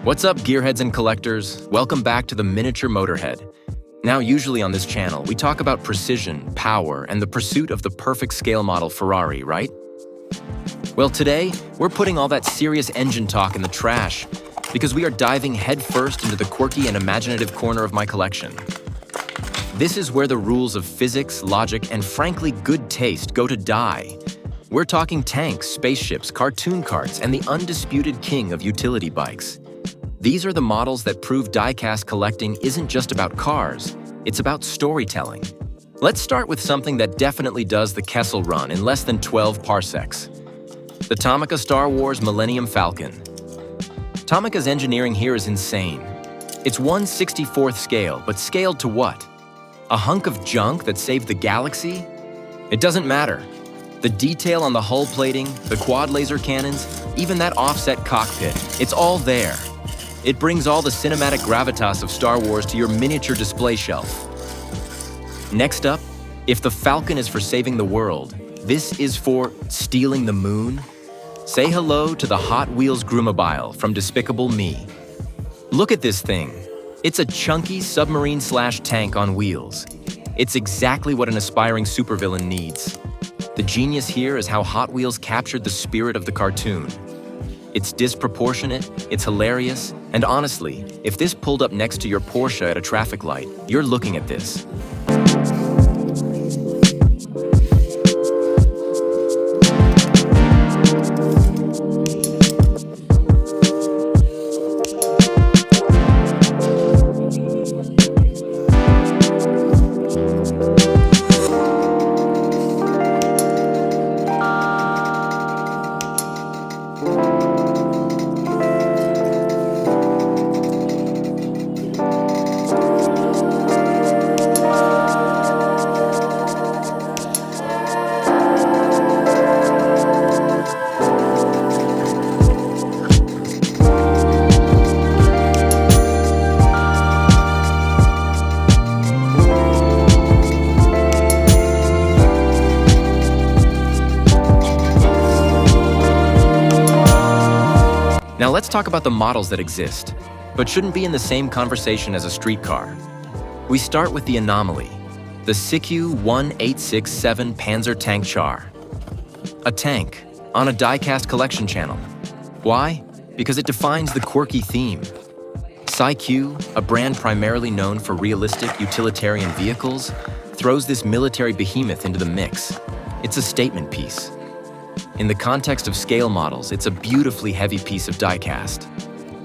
What's up, gearheads and collectors? Welcome back to the Miniature Motorhead. Now, usually on this channel, we talk about precision, power, and the pursuit of the perfect scale model Ferrari, right? Well, today, we're putting all that serious engine talk in the trash because we are diving headfirst into the quirky and imaginative corner of my collection. This is where the rules of physics, logic, and frankly, good taste go to die. We're talking tanks, spaceships, cartoon carts, and the undisputed king of utility bikes. These are the models that prove diecast collecting isn't just about cars, it's about storytelling. Let's start with something that definitely does the Kessel run in less than 12 parsecs. The Tomica Star Wars Millennium Falcon. Tomica's engineering here is insane. It's 1/64th scale, but scaled to what? A hunk of junk that saved the galaxy? It doesn't matter. The detail on the hull plating, the quad laser cannons, even that offset cockpit, it's all there. It brings all the cinematic gravitas of Star Wars to your miniature display shelf. Next up, if the Falcon is for saving the world, this is for stealing the moon. Say hello to the Hot Wheels Groomobile from Despicable Me. Look at this thing. It's a chunky submarine/tank on wheels. It's exactly what an aspiring supervillain needs. The genius here is how Hot Wheels captured the spirit of the cartoon. It's disproportionate, it's hilarious, and honestly, if this pulled up next to your Porsche at a traffic light, you're looking at this. Now let's talk about the models that exist, but shouldn't be in the same conversation as a streetcar. We start with the anomaly, the SIKU 1867 Panzer Tank Char. A tank on a diecast collection channel. Why? Because it defines the quirky theme. SIKU, a brand primarily known for realistic utilitarian vehicles, throws this military behemoth into the mix. It's a statement piece. In the context of scale models, it's a beautifully heavy piece of diecast.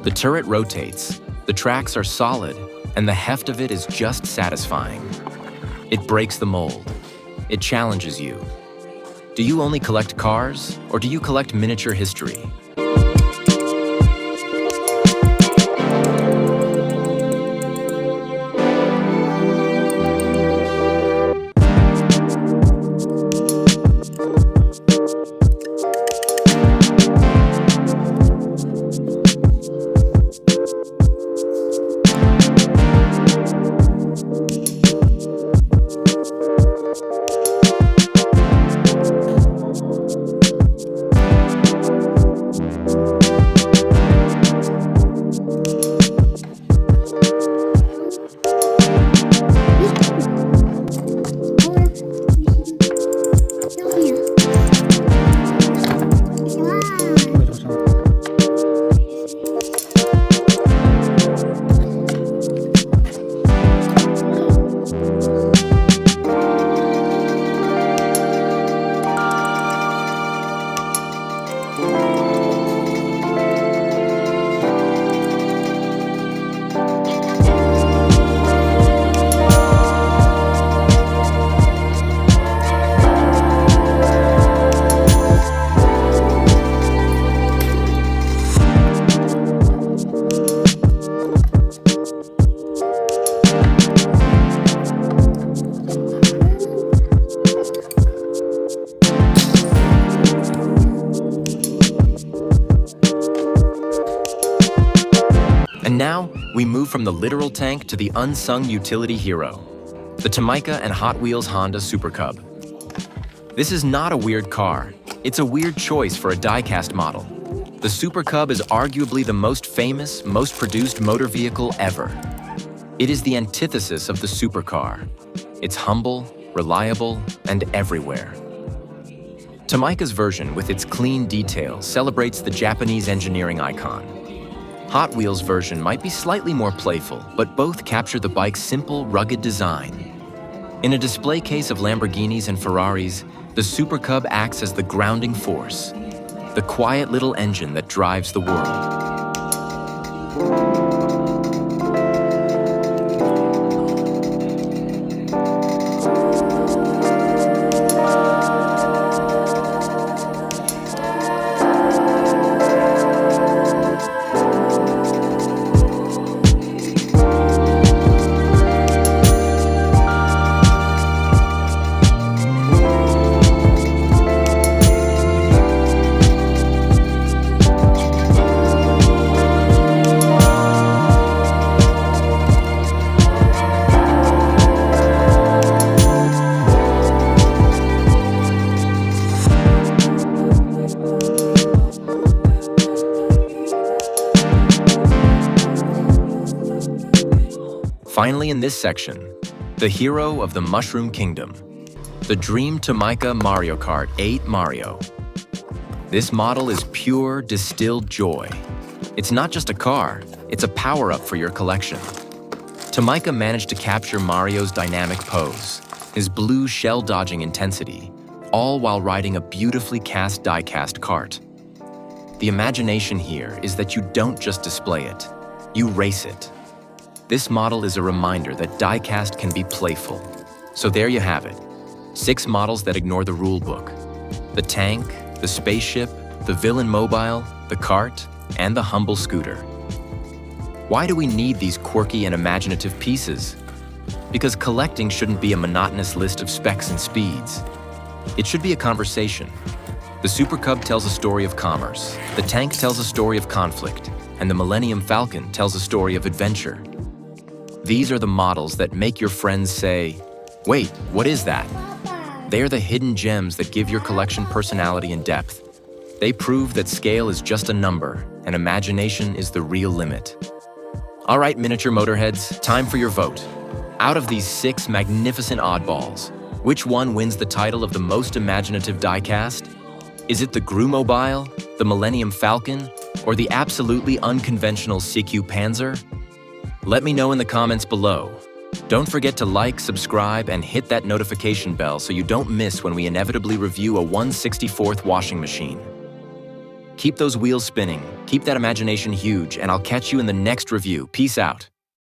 The turret rotates, the tracks are solid, and the heft of it is just satisfying. It breaks the mold. It challenges you. Do you only collect cars, or do you collect miniature history? And now, we move from the literal tank to the unsung utility hero, the Tomica and Hot Wheels Honda Super Cub. This is not a weird car, it's a weird choice for a diecast model. The Super Cub is arguably the most famous, most produced motor vehicle ever. It is the antithesis of the supercar. It's humble, reliable, and everywhere. Tomica's version, with its clean detail, celebrates the Japanese engineering icon. Hot Wheels' version might be slightly more playful, but both capture the bike's simple, rugged design. In a display case of Lamborghinis and Ferraris, the Super Cub acts as the grounding force, the quiet little engine that drives the world. Finally, in this section, the hero of the Mushroom Kingdom, the Dream Tomica Mario Kart 8 Mario. This model is pure, distilled joy. It's not just a car, it's a power-up for your collection. Tomica managed to capture Mario's dynamic pose, his blue shell-dodging intensity, all while riding a beautifully cast diecast kart. The imagination here is that you don't just display it, you race it. This model is a reminder that diecast can be playful. So there you have it, 6 models that ignore the rule book. The tank, the spaceship, the villain mobile, the kart, and the humble scooter. Why do we need these quirky and imaginative pieces? Because collecting shouldn't be a monotonous list of specs and speeds. It should be a conversation. The Super Cub tells a story of commerce, the tank tells a story of conflict, and the Millennium Falcon tells a story of adventure. These are the models that make your friends say, "Wait, what is that?" They're the hidden gems that give your collection personality and depth. They prove that scale is just a number, and imagination is the real limit. All right, miniature motorheads, time for your vote. Out of these 6 magnificent oddballs, which one wins the title of the most imaginative diecast? Is it the GRU Mobile, the Millennium Falcon, or the absolutely unconventional SIKU Panzer? Let me know in the comments below. Don't forget to like, subscribe, and hit that notification bell so you don't miss when we inevitably review a 1/64th washing machine. Keep those wheels spinning, keep that imagination huge, and I'll catch you in the next review. Peace out.